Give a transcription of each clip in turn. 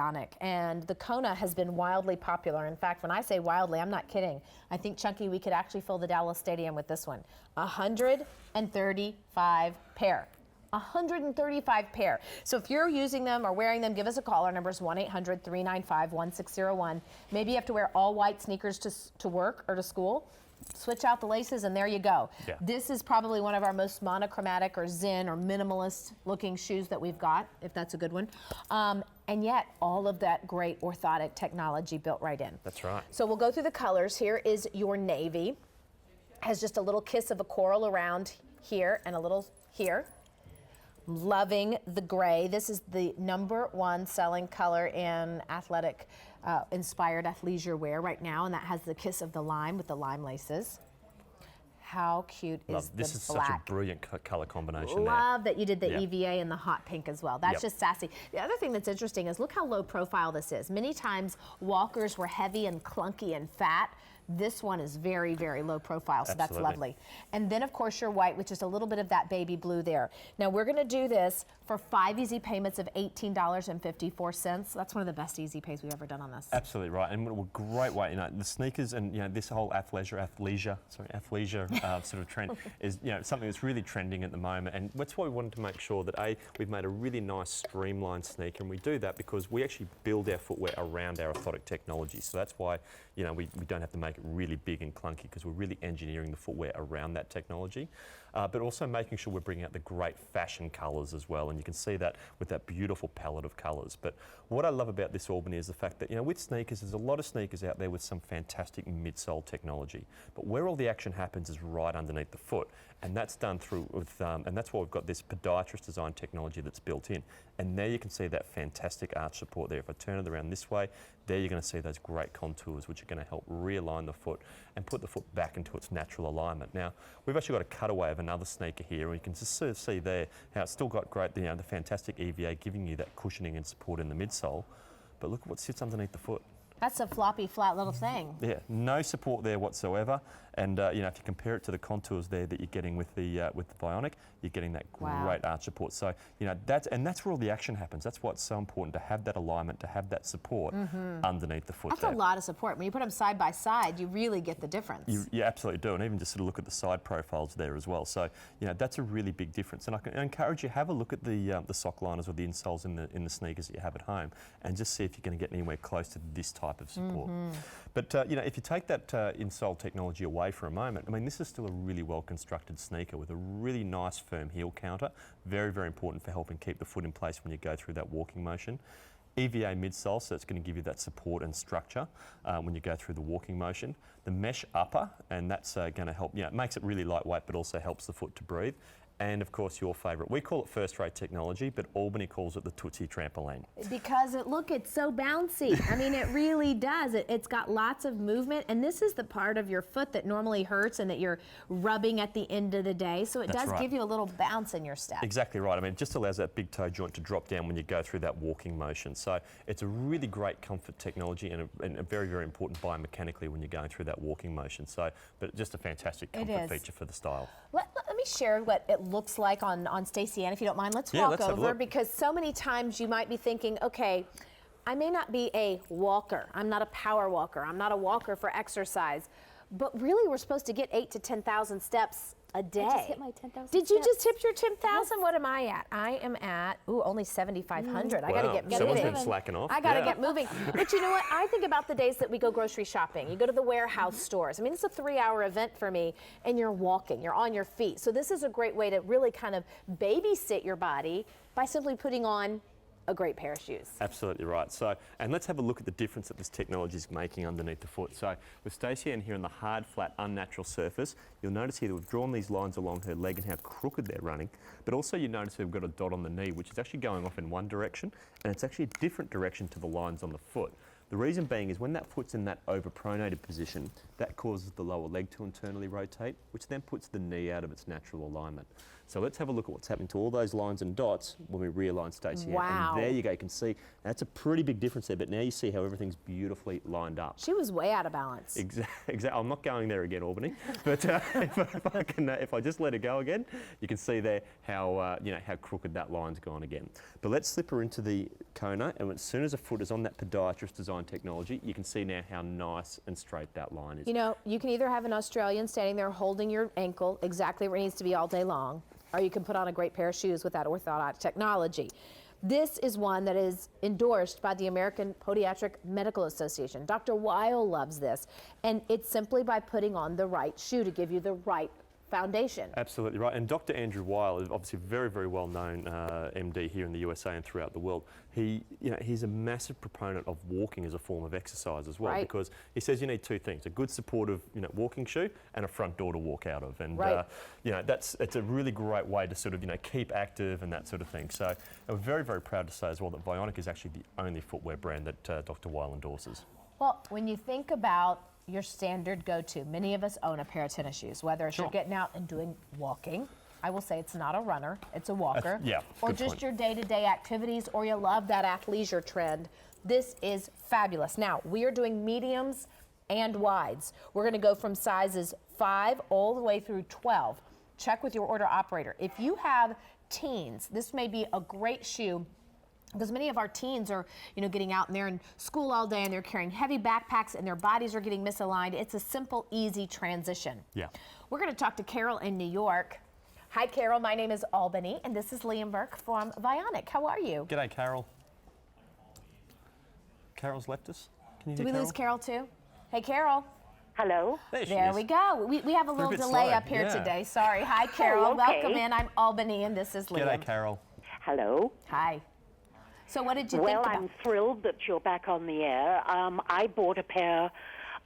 Vionic, and the Kona has been wildly popular. In fact, when I say wildly, I'm not kidding. I think, Chunky, we could actually fill the Dallas Stadium with this one. 135 pair. 135 pair. So if you're using them or wearing them, give us a call. Our number is 1-800-395-1601. Maybe you have to wear all white sneakers to work or to school. Switch out the laces and there you go. Yeah. This is probably one of our most monochromatic or zen or minimalist looking shoes that we've got, if that's a good one. And yet all of that great orthotic technology built right in. That's right. So we'll go through the colors. Here is your navy. Has just a little kiss of a coral around here and a little here. Loving the gray. This is the #1 selling color in athletic inspired athleisure wear right now, and that has the kiss of the lime with the lime laces. How cute is this the is black? such a brilliant color combination. Love that you did the EVA and the hot pink as well. That's just sassy. The other thing that's interesting is look how low profile this is. Many times walkers were heavy and clunky and fat. This one is very, very low profile, so that's lovely. And then, of course, your white, which is a little bit of that baby blue there. Now, we're going to do this for 5 easy payments of $18.54. That's one of the best easy pays we've ever done on this. Absolutely right, and a great way. You know, the sneakers and this whole athleisure sort of trend is something that's really trending at the moment, and that's why we wanted to make sure that we've made a really nice streamlined sneaker, and we do that because we actually build our footwear around our orthotic technology. So that's why we don't have to make it really big and clunky because we're really engineering the footwear around that technology, but also making sure we're bringing out the great fashion colours as well, and you can see that with that beautiful palette of colours. But what I love about this, Albany, is the fact that with sneakers, there's a lot of sneakers out there with some fantastic midsole technology, but where all the action happens is right underneath the foot, and that's done through with and that's why we've got this podiatrist design technology that's built in. And there you can see that fantastic arch support there. If I turn it around this way, there you're going to see those great contours which are going to help realign the foot and put the foot back into its natural alignment. Now, we've actually got a cutaway of another sneaker here, and you can just sort of see there how it's still got great, the fantastic EVA giving you that cushioning and support in the midsole. But look at what sits underneath the foot. That's a floppy, flat little thing. Yeah, no support there whatsoever. And if you compare it to the contours there that you're getting with the Vionic, you're getting that great arch support. So that's where all the action happens. That's why it's so important to have that alignment, to have that support underneath the foot. That's a lot of support. When you put them side by side, you really get the difference. You absolutely do, and even just sort of look at the side profiles there as well. So that's a really big difference. And I encourage you, have a look at the sock liners or the insoles in the sneakers that you have at home, and just see if you're going to get anywhere close to this type of support. But if you take that insole technology away for a moment, I mean, this is still a really well constructed sneaker with a really nice firm heel counter. Very, very important for helping keep the foot in place when you go through that walking motion. EVA midsole, so it's going to give you that support and structure when you go through the walking motion. The mesh upper, and that's going to help, it makes it really lightweight, but also helps the foot to breathe. And of course, your favourite. We call it first-rate technology, but Albany calls it the Tootsie Trampoline. Because it's so bouncy. I mean, it really does. It's got lots of movement, and this is the part of your foot that normally hurts and that you're rubbing at the end of the day. So it does give you a little bounce in your step. Exactly right. I mean, it just allows that big toe joint to drop down when you go through that walking motion. So it's a really great comfort technology and a very, very important biomechanically when you're going through that walking motion. So, but just a fantastic comfort feature for the style. Let me share what it looks like on Stacey Ann, if you don't mind. Let's walk over, because so many times you might be thinking, okay, I may not be a walker. I'm not a power walker. I'm not a walker for exercise. But really, we're supposed to get 8,000 to 10,000 steps a day. I just hit my 10,000 Did you just hit your 10,000? Yes. What am I at? I am at, only 7,500. I got to get moving. Someone's been slacking off. I got to get moving. But you know what? I think about the days that we go grocery shopping. You go to the warehouse stores. I mean, it's a 3-hour event for me, and you're walking. You're on your feet. So this is a great way to really kind of babysit your body by simply putting on a great pair of shoes. Absolutely right. So, and let's have a look at the difference that this technology is making underneath the foot. So with Stacey Ann here on the hard, flat, unnatural surface, you'll notice here that we've drawn these lines along her leg and how crooked they're running. But also you notice we've got a dot on the knee, which is actually going off in one direction, and it's actually a different direction to the lines on the foot. The reason being is when that foot's in that overpronated position, that causes the lower leg to internally rotate, which then puts the knee out of its natural alignment. So let's have a look at what's happening to all those lines and dots when we realign Stacey. Wow. And there you go, you can see that's a pretty big difference there, but now you see how everything's beautifully lined up. She was way out of balance. Exactly. I'm not going there again, Albany. But if I just let her go again, you can see there how how crooked that line's gone again. But let's slip her into the Kona, and as soon as her foot is on that podiatrist design technology, you can see now how nice and straight that line is. You know, you can either have an Australian standing there holding your ankle exactly where it needs to be all day long, or you can put on a great pair of shoes with that Orthotic technology. This is one that is endorsed by the American Podiatric Medical Association. Dr. Weil loves this, and it's simply by putting on the right shoe to give you the right foundation. Absolutely right. And Dr. Andrew Weil is obviously very, very well known MD here in the USA and throughout the world. He's a massive proponent of walking as a form of exercise as well, right. because he says you need two things: a good supportive walking shoe and a front door to walk out of. And right. It's a really great way to sort of keep active and that sort of thing. So we're very, very proud to say as well that Vionic is actually the only footwear brand that Dr. Weil endorses. Well, when you think about your standard go-to, many of us own a pair of tennis shoes, whether it's Sure. you're getting out and doing walking. I will say it's not a runner, it's a walker. Yeah, or good just point. your day-to-day activities, or you love that athleisure trend. This is fabulous. Now, we are doing mediums and wides. We're going to go from sizes 5 all the way through 12. Check with your order operator. If you have teens, this may be a great shoe, because many of our teens are, getting out and they're in school all day and they're carrying heavy backpacks and their bodies are getting misaligned. It's a simple, easy transition. Yeah. We're going to talk to Carol in New York. Hi, Carol. My name is Albany, and this is Liam Burke from Vionic. How are you? G'day, Carol. Carol's left us. Can you Did hear we lose Carol too? Hey, Carol. Hello. There she There is. we go. We have a little bit delay slow, up here yeah. today. Sorry. Hi, Carol. okay. Welcome in. I'm Albany, and this is Liam. G'day, Carol. Hello. Hi. So what did you Well, think about? I'm thrilled that you're back on the air. I bought a pair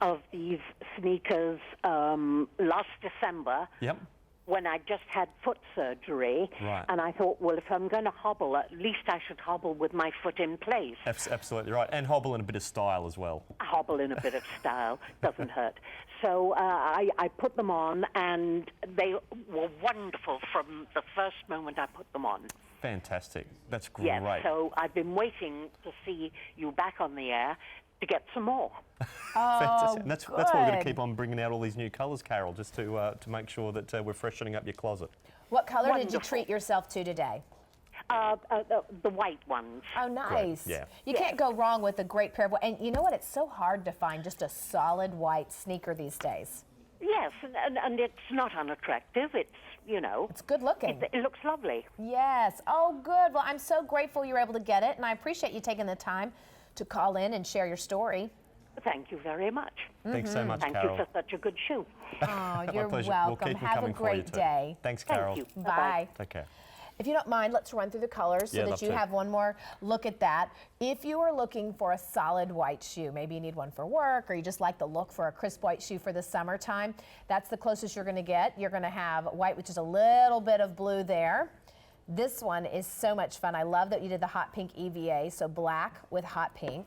of these sneakers last December Yep. when I just had foot surgery. Right. And I thought, well, if I'm going to hobble, at least I should hobble with my foot in place. Absolutely right. And hobble in a bit of style as well. Hobble in a bit of style. Doesn't hurt. So I put them on, and they were wonderful from the first moment I put them on. Fantastic. That's great. Yes, so I've been waiting to see you back on the air to get some more. Fantastic. And that's why we're going to good. keep on bringing out all these new colours, Carol, just to make sure that we're freshening up your closet. What color did you Wonderful. treat yourself to today? The white ones. Oh, nice. Yeah. You can't go wrong with a great pair of, and you know what? It's so hard to find just a solid white sneaker these days. Yes, and it's not unattractive. It's, It's good looking. it looks lovely. Yes. Oh, good. Well, I'm so grateful you were able to get it, and I appreciate you taking the time to call in and share your story. Thank you very much. Thanks so much, Thank Carol. you for such a good shoe. Oh, My you're pleasure. welcome. We'll keep them Have a coming for you great too. day. Thanks, Thank Carol. you. Bye. Take care. If you don't mind, let's run through the colors so Yeah, that love you to. have one more look at that. If you are looking for a solid white shoe, maybe you need one for work, or you just like the look for a crisp white shoe for the summertime, that's the closest you're going to get. You're going to have white, which is a little bit of blue there. This one is so much fun. I love that you did the hot pink EVA, so black with hot pink,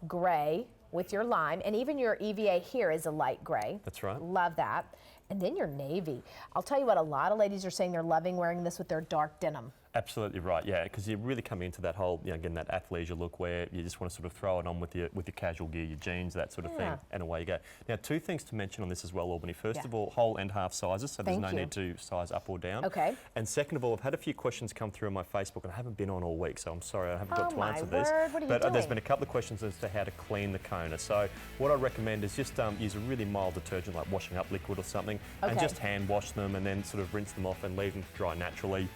gray with your lime, and even your EVA here is a light gray. That's right. Love that. And then your navy. I'll tell you what, a lot of ladies are saying they're loving wearing this with their dark denim. Absolutely right, yeah, because you really come into that whole, again, that athleisure look where you just want to sort of throw it on with your casual gear, your jeans, that sort of thing, Yeah. and away you go. Now, two things to mention on this as well, Albany. First Yeah. of all, whole and half sizes, so there's Thank no you. need to size up or down. Okay. And second of all, I've had a few questions come through on my Facebook, and I haven't been on all week, so I'm sorry I haven't got Oh, to my answer word. this. What are you but there's doing? been a couple of questions as to how to clean the Kona. So what I recommend is just use a really mild detergent like washing up liquid or something, and Okay. just hand wash them and then sort of rinse them off and leave them to dry naturally,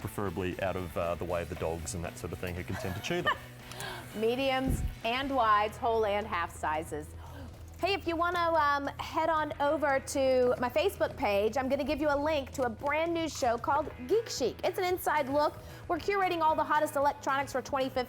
preferably out of the way of the dogs and that sort of thing who can tend to chew them. Mediums and wides, whole and half sizes. Hey, if you want to head on over to my Facebook page, I'm going to give you a link to a brand new show called Geek Chic. It's an inside look. We're curating all the hottest electronics for 2015.